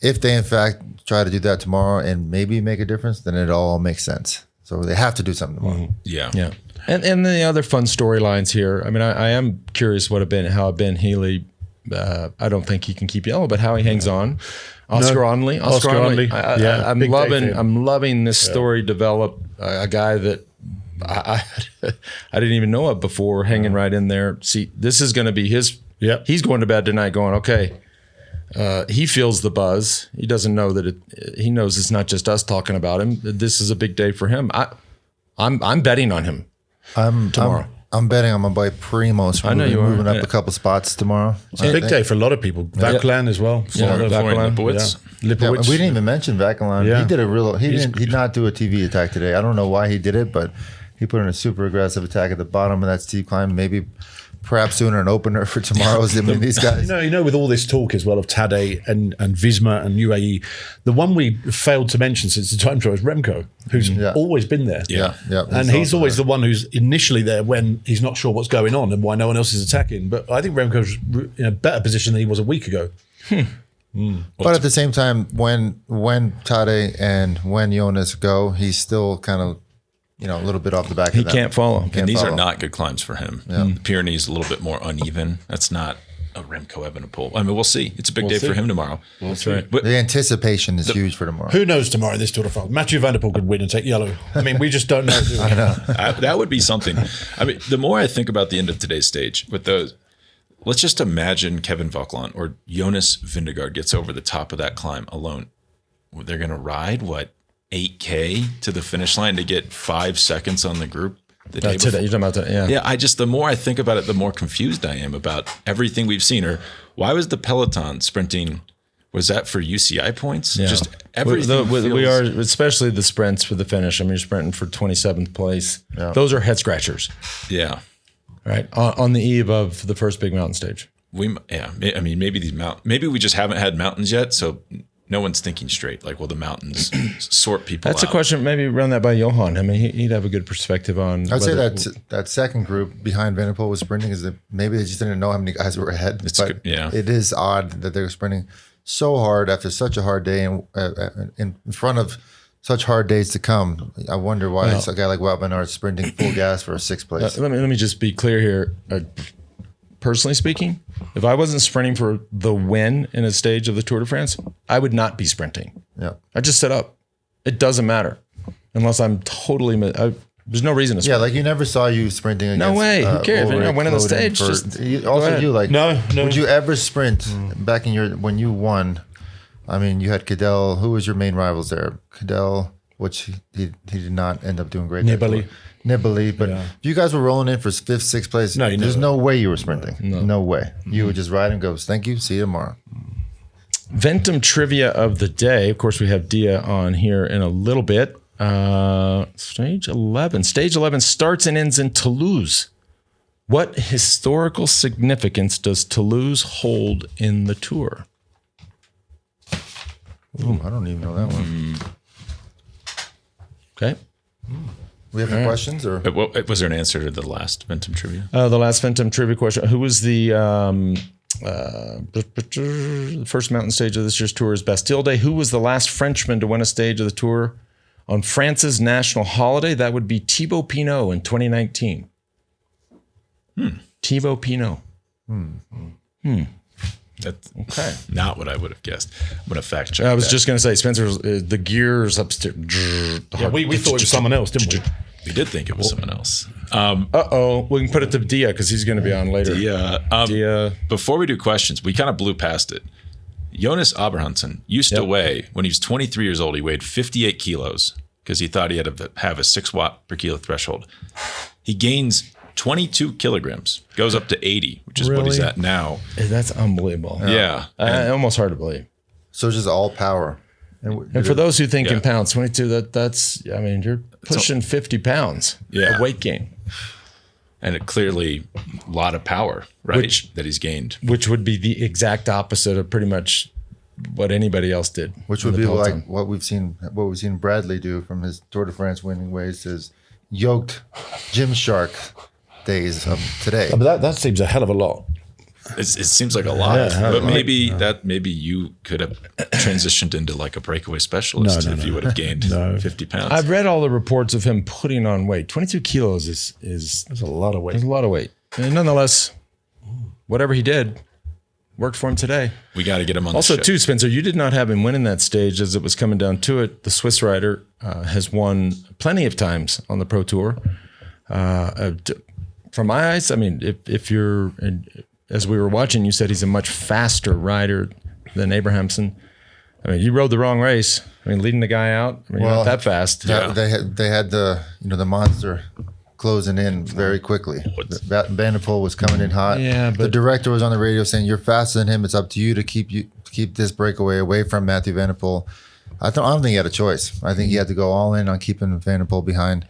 if they in fact try to do that tomorrow and maybe make a difference, then it all makes sense. So they have to do something tomorrow. Yeah. And the other fun storylines here. I mean, I am curious how Ben Healey. I don't think he can keep yellow, but how he hangs on. Oscar Onley. I'm loving this story develop. A guy that I didn't even know of before, hanging right in there. See, this is going to be his. Yep. He's He's going to bed tonight going, okay. He feels the buzz. He doesn't know that he knows it's not just us talking about him. This is a big day for him. I'm betting on him tomorrow. I'm betting on my boy Primoz. I know you are. Moving up a couple spots tomorrow. It's a big day for a lot of people. Vauquelin as well. Florian Lipowitz. Yeah, Lipowitz. we didn't even mention Vauquelin. Yeah. He did not do a TV attack today. I don't know why he did it, but he put in a super aggressive attack at the bottom of that steep climb. Maybe perhaps doing an opener for tomorrow's. I mean, these guys. You know, with all this talk as well of Tadej and Visma and UAE, the one we failed to mention since the time trial is Remco, who's always been there. Yeah. And he's always the one who's initially there when he's not sure what's going on and why no one else is attacking. But I think Remco's in a better position than he was a week ago. But at the same time, when Tadej and when Jonas go, he's still kind of, a little bit off the back of them. He can't follow. And these are not good climbs for him. The Pyrenees a little bit more uneven. That's not a Remco Evenepoel. I mean, we'll see. It's a big day for him tomorrow. That's right. But The anticipation is huge for tomorrow. Who knows tomorrow in this Tour de France? Mathieu van der Poel could win and take yellow. I mean, we just don't know. Do we? I know. that would be something. I mean, the more I think about the end of today's stage with those, let's just imagine Kevin Vauquelin or Jonas Vingegaard gets over the top of that climb alone. They're going to ride 8K to the finish line to get 5 seconds on the group the day before. You're talking about that, yeah. Yeah, the more I think about it, the more confused I am about everything we've seen. Or why was the Peloton sprinting? Was that for UCI points? Yeah. Just everything. We are, especially the sprints for the finish. I mean, you're sprinting for 27th place. Yeah. Those are head scratchers. Yeah. Right. On the eve of the first big mountain stage. I mean, maybe we just haven't had mountains yet. So no one's thinking straight. Like, well, the mountains sort people That's out. a question. Maybe run that by Johan. I mean, he'd have a good perspective on. I'd say that second group behind Van der Poel was sprinting is that maybe they just didn't know how many guys were ahead. But it is odd that they were sprinting so hard after such a hard day and in front of such hard days to come. I wonder why it's a guy like Wout van Aert sprinting full gas for a sixth place. Let me just be clear here. Personally speaking, if I wasn't sprinting for the win in a stage of the Tour de France, I would not be sprinting. Yeah, I just sit up. It doesn't matter unless I'm totally. There's no reason to sprint. Yeah, like you never saw you sprinting against. No way. Who cares? If you're not winning the stage, No. Would you ever sprint back in when you won? I mean, you had Cadel. Who was your main rivals there? Cadel, which he did not end up doing great. Nibali, but if you guys were rolling in for 5th, 6th place, there's no way you were sprinting. No way. You would just ride and go, thank you, see you tomorrow. Ventum trivia of the day. Of course, we have Diaa on here in a little bit. Stage 11. Stage 11 starts and ends in Toulouse. What historical significance does Toulouse hold in the Tour? Ooh, I don't even know that one. Okay. We have any questions? Or Was there an answer to the last Ventum trivia? The last Ventum trivia question. Who was the first mountain stage of this year's Tour is Bastille Day. Who was the last Frenchman to win a stage of the Tour on France's national holiday? That would be Thibaut Pinot in 2019. Thibaut Pinot. That's Okay. not what I would have guessed. I'm going to fact check I was that. just going to say, Spencer's the gears upstairs. Yeah, we thought it was someone else, didn't we? We did think it was someone else. We can put it to Diaa because he's going to be on later. Diaa. Before we do questions, we kind of blew past it. Jonas Abrahamsen used to weigh, when he was 23 years old, he weighed 58 kilos because he thought he had to have a 6 watt per kilo threshold. He gains 22 kilograms, goes up to 80, which is what he's at now. That's unbelievable. Yeah. Almost hard to believe. So it's just all power. And for those who think in pounds, 22, that's, I mean, you're pushing 50 pounds of weight gain. And it clearly a lot of power, right? That he's gained. Which would be the exact opposite of pretty much what anybody else did. Which would be like what we've seen Bradley do from his Tour de France winning ways, his yoked Gymshark days of today. But that seems a hell of a lot. It seems like a lot, but maybe you could have transitioned into like a breakaway specialist if you would have gained 50 pounds. I've read all the reports of him putting on weight. 22 kilos is That's a lot of weight. There's a lot of weight. And nonetheless, whatever he did worked for him today. We got to get him on also, the ship. too, Spencer, you did not have him win in that stage as it was coming down to it. The Swiss rider has won plenty of times on the Pro Tour. From my eyes, I mean, if you're... As we were watching, you said he's a much faster rider than Abrahamsen. I mean, you rode the wrong race. I mean, leading the guy out, I mean, you're not that fast. They had the the monster closing in very quickly. Van der Poel was coming in hot. Yeah, but the director was on the radio saying, "You're faster than him. It's up to you to keep this breakaway away from Mathieu Van der Poel." I don't think he had a choice. I think he had to go all in on keeping Van der Poel behind.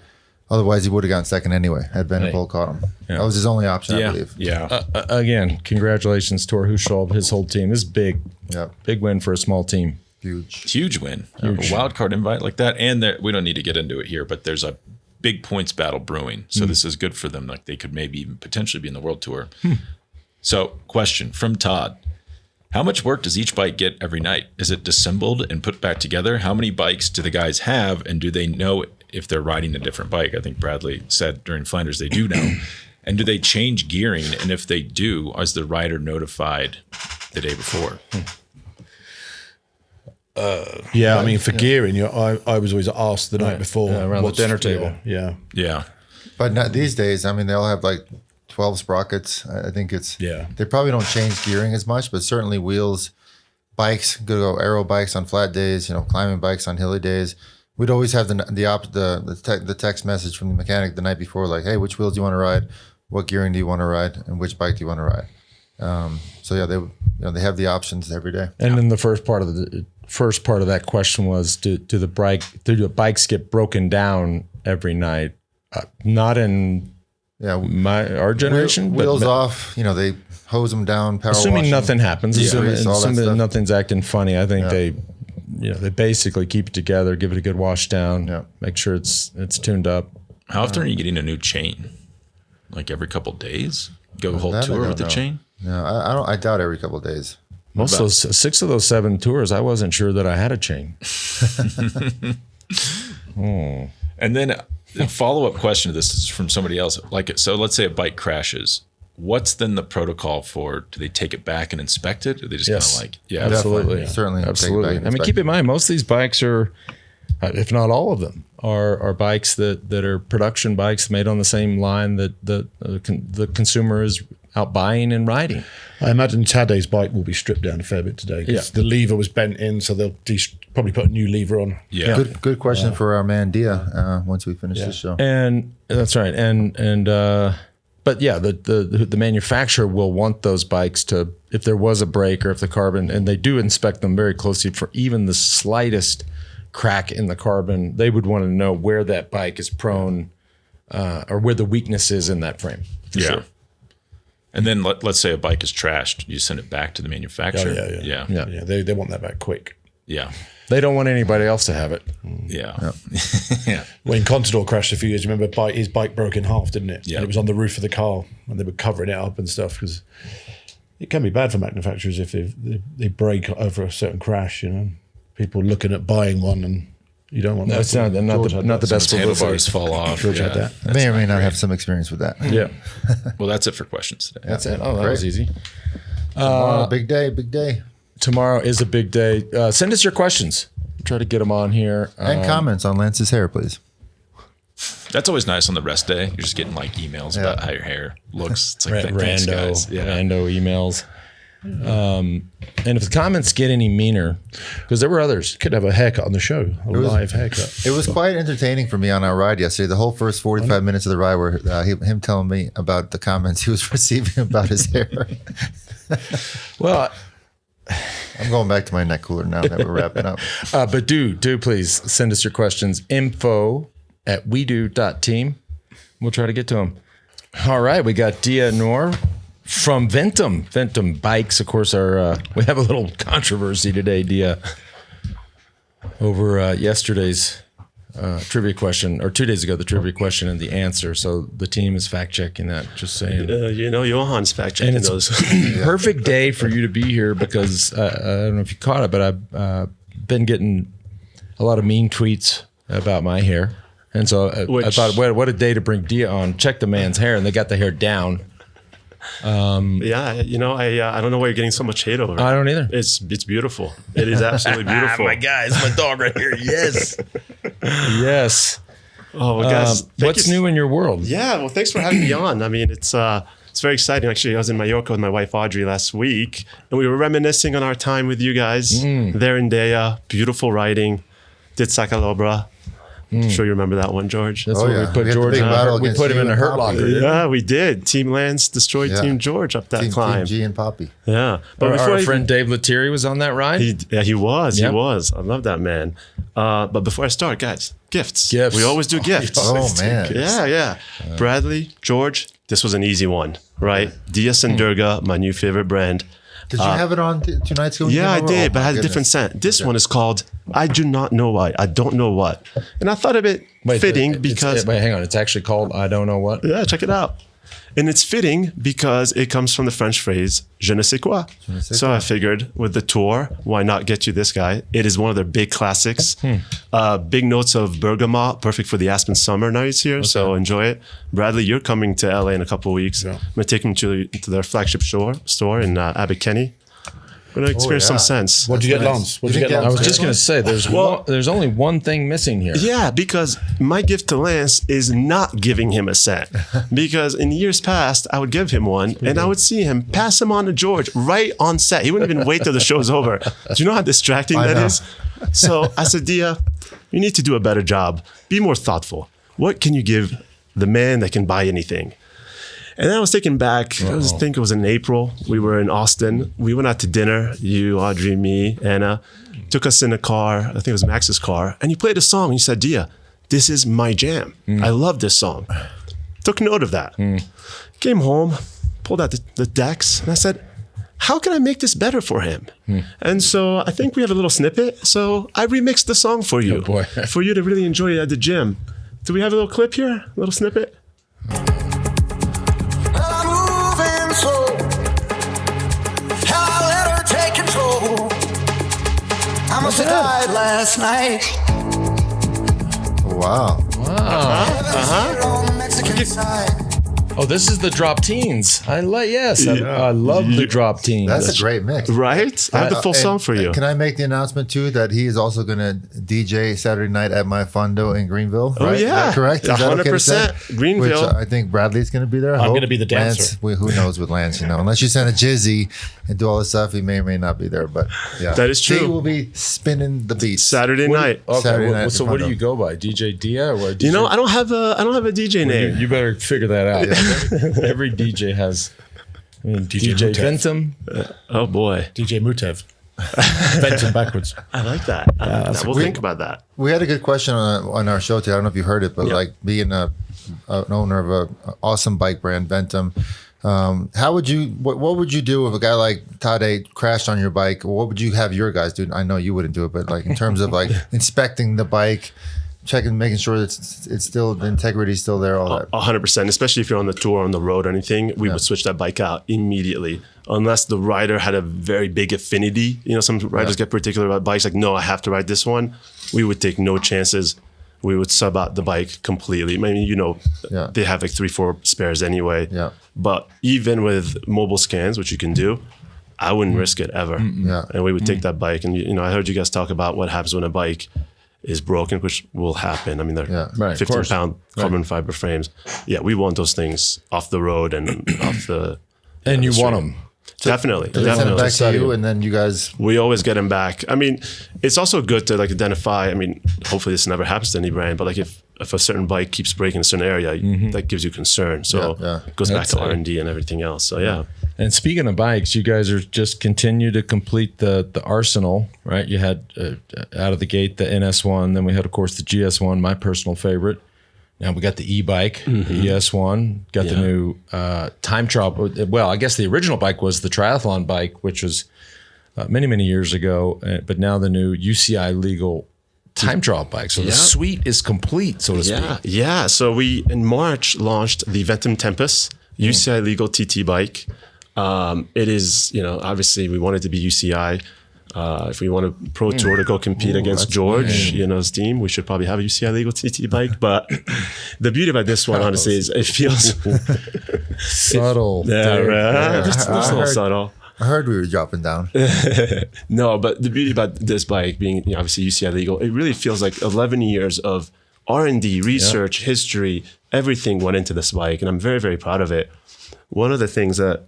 Otherwise, he would have gotten second anyway had Van der Poel caught him. Yeah. That was his only option, I believe. Yeah. Again, congratulations to Hushovd, his whole team. This is big. Yep. Big win for a small team. Huge win. A wild card invite like that. And we don't need to get into it here, but there's a big points battle brewing. So this is good for them. Like they could maybe even potentially be in the World Tour. So question from Todd. How much work does each bike get every night? Is it disassembled and put back together? How many bikes do the guys have? And do they know if they're riding a different bike? I think Bradley said during Flanders they do know. And do they change gearing? And if they do, is the rider notified the day before? I mean, for gearing, I was always asked the night before. Around the dinner table. Yeah. But not these days. I mean, they all have like 12 sprockets. I think they probably don't change gearing as much, but certainly wheels, bikes, go aero bikes on flat days, climbing bikes on hilly days. We'd always have the text message from the mechanic the night before, like, hey, which wheels do you want to ride? What gearing do you want to ride? And which bike do you want to ride? They have the options every day. And then the first part of that question was, do the bikes get broken down every night? Not in our generation. Wheels off, they hose them down, power assuming washing, nothing happens, assuming nothing's acting funny. I think they basically keep it together, give it a good wash down, make sure it's tuned up. How often are you getting a new chain? Like every couple of days? Go a whole tour with the chain? No, I doubt every couple of days. Most of those 6 of those 7 tours, I wasn't sure that I had a chain. And then a follow-up question to this is from somebody else. So let's say a bike crashes. What's then the protocol for? Do they take it back and inspect it? Or they just kind of absolutely, certainly, absolutely. I mean, keep in mind, most of these bikes are, if not all of them, are bikes that are production bikes made on the same line that the consumer is out buying and riding. I imagine Tadej's bike will be stripped down a fair bit today because the lever was bent in, so they'll probably put a new lever on. Yeah, good question for our man Diaa once we finish this show. And that's right. But yeah, the manufacturer will want those bikes to, if there was a break or if the carbon, and they do inspect them very closely for even the slightest crack in the carbon, they would want to know where that bike is prone or where the weakness is in that frame. Sure. And then let's say a bike is trashed. You send it back to the manufacturer. Yeah. They want that back quick. Yeah. They don't want anybody else to have it. Yeah. Yeah. When Contador crashed a few years, remember his bike broke in half, didn't it? Yeah. And it was on the roof of the car and they were covering it up and stuff because it can be bad for manufacturers if they break over a certain crash, people looking at buying one and you don't want that. It's not the best handlebars fall off. George had that. May or may not have some experience with that. Yeah. Well, that's it for questions today. That's it. Oh, that was easy. Tomorrow, big day. Tomorrow is a big day. Send us your questions. Try to get them on here. And comments on Lance's hair, please. That's always nice on the rest day. You're just getting emails about how your hair looks. It's like, thanks, guys. Rando emails. And if the comments get any meaner, because there were others. Could have a haircut on the show, live haircut. It was quite entertaining for me on our ride yesterday. The whole first 45 minutes of the ride were him telling me about the comments he was receiving about his hair. Well, I'm going back to my neck cooler now that we're wrapping up. but do please send us your questions. info@wedo.team. We'll try to get to them. All right, we got Diaa Nour from Ventum Bikes. Of course, we have a little controversy today, Diaa, over yesterday's trivia question, or 2 days ago, the trivia question and the answer. So the team is fact checking that. Just saying. Johan's fact checking those. Perfect day for you to be here because I don't know if you caught it, but I've been getting a lot of mean tweets about my hair. And so I thought, what a day to bring Diaa on. Check the man's hair, and they got the hair down. I don't know why you're getting so much hate over it. I don't either. It's beautiful. It is absolutely beautiful. My guy, it's my dog right here. Yes. Yes. Oh, well, guys. What's new in your world? Yeah, well, thanks for having me on. I mean, it's very exciting. Actually, I was in Mallorca with my wife, Audrey, last week, and we were reminiscing on our time with you guys there in Diaa. Beautiful riding. Did Sacalobra. I'm sure you remember that one, George. That's where we put George in. We put him in a hurt locker. Yeah, we did. Team Lance destroyed Team George up that climb. Team G and Poppy. Yeah. But our friend Dave Lettieri was on that ride? He was. Yep. He was. I love that man. But before I start, guys, gifts. We always do gifts. Oh, man. Yeah. Bradley, George, this was an easy one, right? Diaa Sendurga, my new favorite brand. Did you have it on 2 nights ago? Yeah, I did, but I had a different scent. This one is called I Do Not Know Why. I Don't Know What. And I thought of it fitting because... Wait, hang on. It's actually called I Don't Know What? Yeah, check it out. And it's fitting because it comes from the French phrase, je ne sais quoi. So I figured with the tour, why not get you this guy? It is one of their big classics. Big notes of bergamot, perfect for the Aspen summer nights here. Okay. So enjoy it. Bradley, you're coming to LA in a couple of weeks. Yeah. I'm going to take him to their flagship store in Abbot Kinney. We're going to experience some sense. What'd you get, Lance? I was just going to say, there's only one thing missing here. Yeah, because my gift to Lance is not giving him a set. Because in years past, I would give him one, and I would see him pass him on to George right on set. He wouldn't even wait till the show's over. Do you know how distracting that is? So I said, Diaa, you need to do a better job. Be more thoughtful. What can you give the man that can buy anything? And then I was taken back. I think it was in April. We were in Austin. We went out to dinner. You, Audrey, me, Anna. Took us in a car. I think it was Max's car. And you played a song. And you said, Diaa, this is my jam. I love this song. Took note of that. Came home, pulled out the decks. And I said, how can I make this better for him? And so I think we have a little snippet. So I remixed the song for you. For you to really enjoy it at the gym. Do we have a little clip here? A little snippet? I must have died last night. Wow. Oh, this is the drop teens. I love the drop teens. That's a great mix. Right? I have the full song for you. Can I make the announcement too that he is also going to DJ Saturday night at my Fondo in Greenville? Oh, right? yeah. Is that correct? Is 100% Greenville. Which I think Bradley's going to be there. I'm going to be the dancer. Lance, who knows with Lance, unless you send a jizzy and do all this stuff, he may or may not be there. But yeah. That is true. He will be spinning the beats. Saturday night. Saturday night. So what do you go by? DJ Diaa or DJ? You know, I don't have a DJ name. You better figure that out. Every DJ has. DJ Ventum. Oh boy. DJ Mutev. Ventum backwards. I like that. We'll think about that. We had a good question on our show today. I don't know if you heard it, but like being an owner of an awesome bike brand, Ventum, how would you? What would you do if a guy like Tadej crashed on your bike? What would you have your guys do? I know you wouldn't do it, but like in terms of like inspecting the bike, checking, making sure that it's still, the integrity is still there, all that. 100%, especially if you're on the tour, on the road or anything, we would switch that bike out immediately. Unless the rider had a very big affinity. Some riders get particular about bikes, like, no, I have to ride this one. We would take no chances. We would sub out the bike completely. I mean, they have like 3-4 spares anyway. Yeah. But even with mobile scans, which you can do, I wouldn't risk it ever. Yeah. And we would take that bike. And, I heard you guys talk about what happens when a bike is broken, which will happen. I mean, they're 15-pound carbon fiber frames. Yeah, we want those things off the road and off the... And you want them. Definitely. They send it back to Definitely. you, and then you guys. We always get them back. I mean, it's also good to like identify. I mean, hopefully this never happens to any brand, but like if a certain bike keeps breaking a certain area, that gives you concern. So it goes back to R&D and everything else. So yeah. And speaking of bikes, you guys are just continue to complete the arsenal, right? You had out of the gate the NS1, then we had, of course, the GS1, my personal favorite. Now we got the e-bike, the ES1, got the new time trial. Well, I guess the original bike was the triathlon bike, which was many, many years ago, but now the new UCI legal time trial bike. So the suite is complete, so to speak. Yeah. So we, in March, launched the Ventum Tempest UCI legal TT bike. It is, obviously we want it to be UCI. If we want a pro tour to go compete against George, his team, we should probably have a UCI legal TT bike. But the beauty about this one, honestly, is it feels subtle. Just a little subtle. I heard we were dropping down. No, but the beauty about this bike being obviously UCI legal, it really feels like 11 years of R&D, research, history, everything went into this bike, and I'm very, very proud of it. One of the things that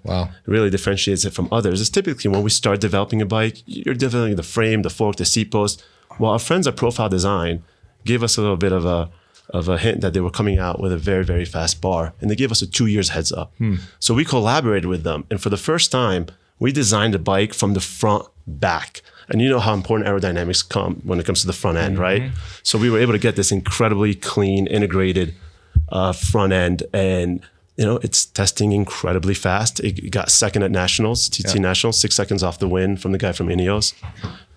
really differentiates it from others is typically when we start developing a bike, you're developing the frame, the fork, the seat post. Well, our friends at Profile Design gave us a little bit of a hint that they were coming out with a very, very fast bar, and they gave us a 2 years heads up. So we collaborated with them, and for the first time, we designed a bike from the front back. And you know how important aerodynamics come when it comes to the front end, right? So we were able to get this incredibly clean, integrated front end, and it's testing incredibly fast. It got second at Nationals, TT Nationals, 6 seconds off the win from the guy from Ineos.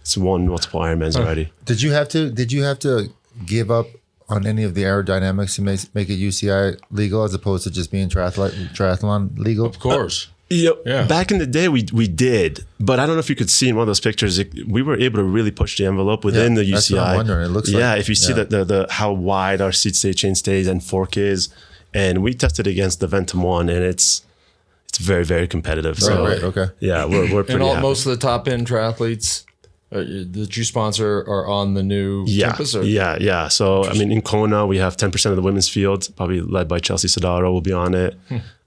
It's won multiple Ironmans already. Did you have to give up on any of the aerodynamics to make it UCI legal as opposed to just being triathlon legal? Of course. Back in the day, we did, but I don't know if you could see in one of those pictures, we were able to really push the envelope within the UCI. That's what I'm wondering. It looks like. If you see the how wide our seat stay chain stays and fork is, and we tested against the Ventum one, and it's very, very competitive. So okay. Yeah, we're pretty happy. Most of the top end triathletes that you sponsor are on the new Tempest? Yeah. So I mean, in Kona, we have 10% of the women's field, probably led by Chelsea Sodaro will be on it,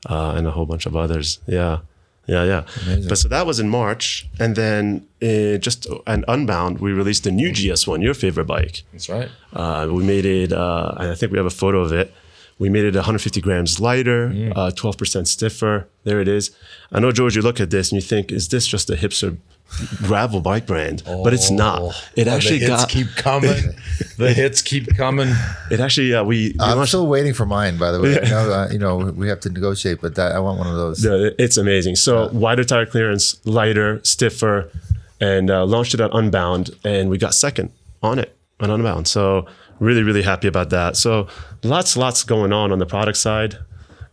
and a whole bunch of others. Yeah. Amazing. But so that was in March, and then just an Unbound, we released the new GS1, your favorite bike. That's right. We made it, and I think we have a photo of it. We made it 150 grams lighter, 12% stiffer. There it is. I know, George, you look at this and you think, is this just a hipster gravel bike brand? But it's not. It actually the hits keep coming. The hits keep coming. It actually, I'm still waiting for mine, by the way. We have to negotiate, but I want one of those. It's amazing. So wider tire clearance, lighter, stiffer, and launched it at Unbound, and we got second on it on Unbound. So really, really happy about that. So lots going on the product side.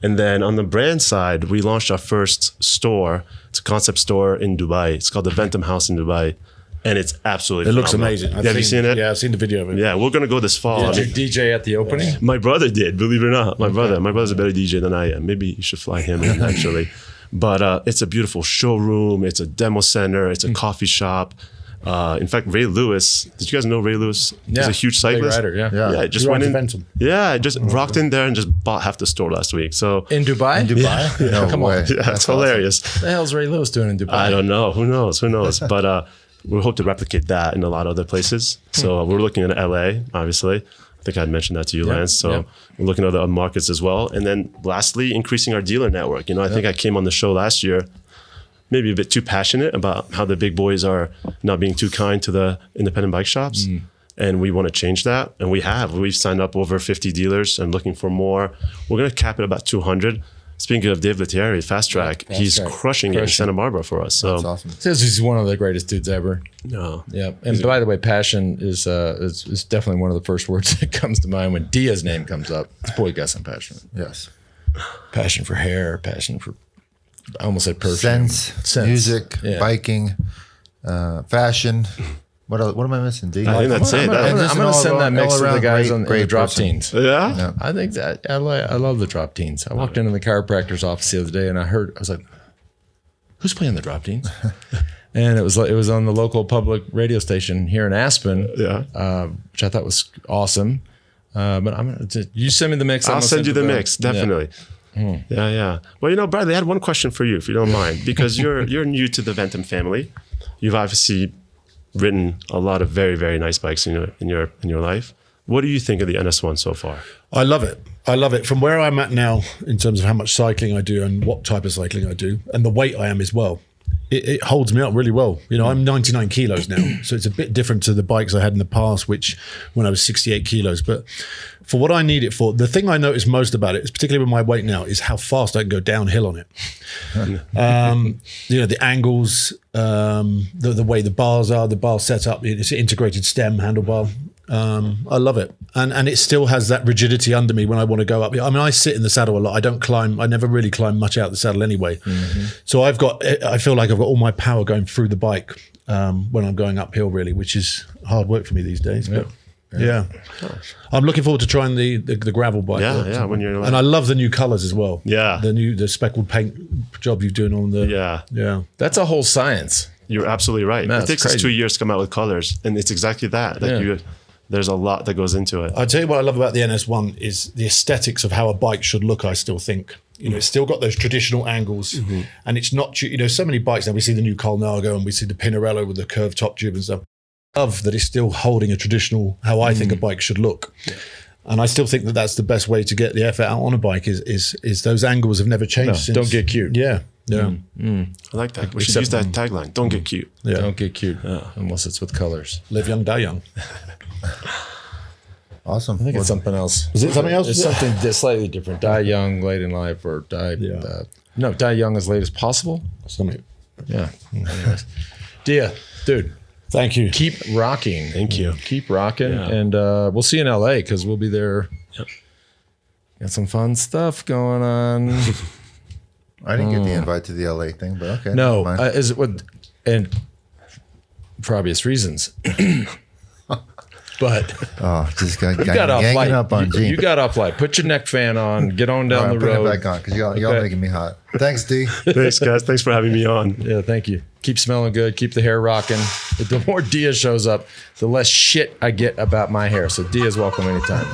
And then on the brand side, we launched our first store. It's a concept store in Dubai. It's called the Ventum House in Dubai. And it's absolutely phenomenal. Looks amazing. Have you seen it? Yeah, I've seen the video of it. Yeah, we're going to go this fall. Did you DJ at the opening? My brother did, believe it or not. My brother's a better DJ than I am. Maybe you should fly him in, actually. But it's a beautiful showroom. It's a demo center. It's a coffee shop. In fact, Ray Lewis, did you guys know Ray Lewis? He's a huge cyclist. Big rider, Yeah, just went in. Ventum. Yeah, just rocked in there and just bought half the store last week. So In Dubai? Dubai? No Come way. on. yeah, it's hilarious. What the hell's Ray Lewis doing in Dubai? I don't know. Who knows? But we hope to replicate that in a lot of other places. So we're looking at LA, obviously. I think I'd mentioned that to you, Lance. So we're looking at other markets as well. And then lastly, increasing our dealer network. I think I came on the show last year, maybe a bit too passionate about how the big boys are not being too kind to the independent bike shops. And we want to change that. And we've signed up over 50 dealers and looking for more. We're going to cap it about 200. Speaking of Dave Lettieri, Fast Track, he's crushing it in Santa Barbara for us. So That's awesome. Says he's one of the greatest dudes ever. No. Yeah. And by the way, passion is definitely one of the first words that comes to mind when Dia's name comes up. This boy got some passion. Yes. Passion for hair, passion for, I almost said perfume. Sense. Music, biking, fashion. What am I missing? D? I think that's it. I'm going to send that mix to the all-around guys on the great drop person. teens. Yeah? I think that I love the drop teens. I walked into the chiropractor's office the other day and I was like, who's playing the drop teens? And it was on the local public radio station here in Aspen, which I thought was awesome. But you send me the mix. I'll send you the mix, definitely. Yeah. Well, Bradley, I had one question for you, if you don't mind, because you're new to the Ventum family. You've obviously ridden a lot of very, very nice bikes in your life. What do you think of the NS1 so far? I love it. I love it. From where I'm at now, in terms of how much cycling I do and what type of cycling I do, and the weight I am as well, it holds me up really well. I'm 99 kilos now, so it's a bit different to the bikes I had in the past, which when I was 68 kilos. But for what I need it for, the thing I notice most about it, is particularly with my weight now, is how fast I can go downhill on it. The angles, the way the bars are, the bar setup, it's an integrated stem handlebar. I love it. And it still has that rigidity under me when I want to go up. I mean, I sit in the saddle a lot. I don't climb. I never really climb much out the saddle anyway. So I feel like I've got all my power going through the bike when I'm going uphill, really, which is hard work for me these days. But yeah. I'm looking forward to trying the gravel bike. Yeah. When you're and I love the new colors as well. Yeah. The speckled paint job you're doing on the. Yeah. That's a whole science. You're absolutely right. Man, it takes us 2 years to come out with colors, and it's exactly that. There's a lot that goes into it. I'll tell you what I love about the NS1 is the aesthetics of how a bike should look, I still think. It's still got those traditional angles, and it's not, so many bikes now, we see the new Colnago and we see the Pinarello with the curved top tube and stuff. I love that it's still holding a traditional, how I think a bike should look. And I still think that that's the best way to get the effort out on a bike is those angles have never changed since. Don't get cute. Yeah. I like that. We should use that tagline. Don't get cute. Yeah. Don't get cute unless it's with colors. Live young, die young. Awesome. I think it's something else. Is it something else? It's something slightly different. Die young, late in life, or die. Die young as late as possible. Something. Yeah. Anyways, Diaa, dude. Thank you. Keep rocking. Thank you. Keep rocking, and we'll see you in LA because we'll be there. Yep. Got some fun stuff going on. I didn't get the invite to the LA thing, but okay. No, is it what? And for obvious reasons. But just ganging off light. up on Gene. You got off light. Put your neck fan on. Get on down the road. Put it back on because y'all making me hot. Thanks, D. Thanks, guys. Thanks for having me on. Yeah, thank you. Keep smelling good. Keep the hair rocking. The more Diaa shows up, the less shit I get about my hair. So Diaa's welcome anytime.